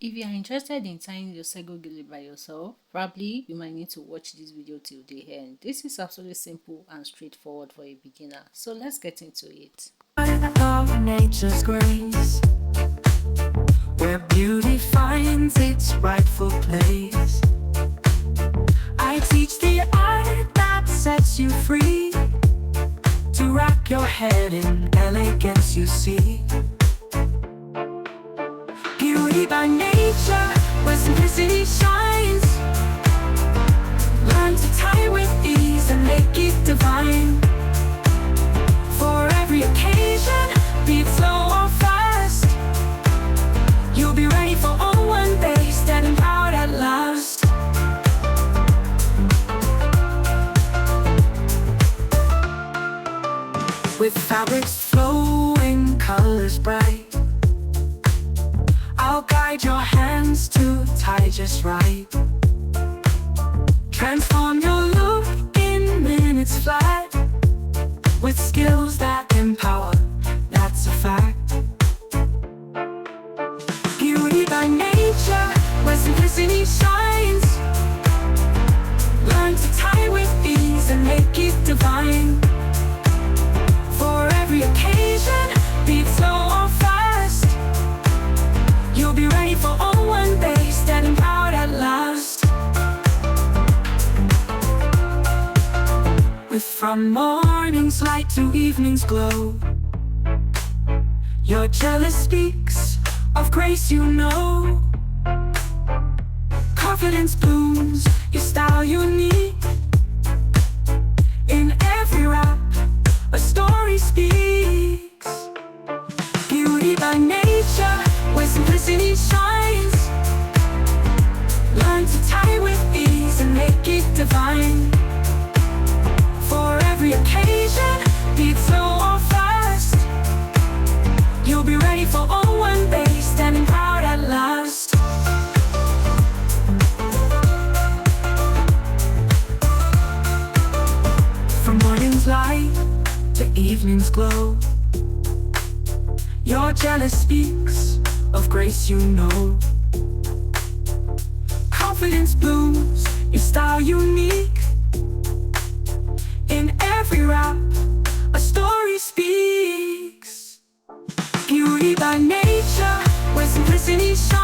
If you are interested in tying your sego gele by yourself, probably you might need to watch this video till the end. This is absolutely simple and straightforward for a beginner. So let's get into it. Of nature's grace, where beauty finds its rightful place, I teach the art that sets you free, to wrap your head in elegance you see. Beauty by nature, where simplicity shines. Learn to tie with ease and make it divine. For every occasion, be it slow or fast, you'll be ready for all one day, standing proud at last. With fabrics flowing, colors bright, I'll guide your hands to tie just right. Transform your look in minutes flat, with skills that empower, that's a fact. Beauty by nature, where simplicity shines. Learn to tie with ease and make it divine. For every occasion, be it slow or fast, you'll be ready for all one day, standing proud at last. From morning's light to evening's glow, your gele speaks of grace you know. Confidence blooms, your style unique. In every rap, a story speaks. Beauty by nature, where simplicity shines. Learn to tie with ease and make it divine. For every occasion, be it slow or fast, you'll be ready for all one day, standing proud at last. From morning's light to evening's glow, your gele speaks of grace you know. Confidence blooms, your style unique. In every rap, a story speaks. Beauty by nature, where simplicity shines.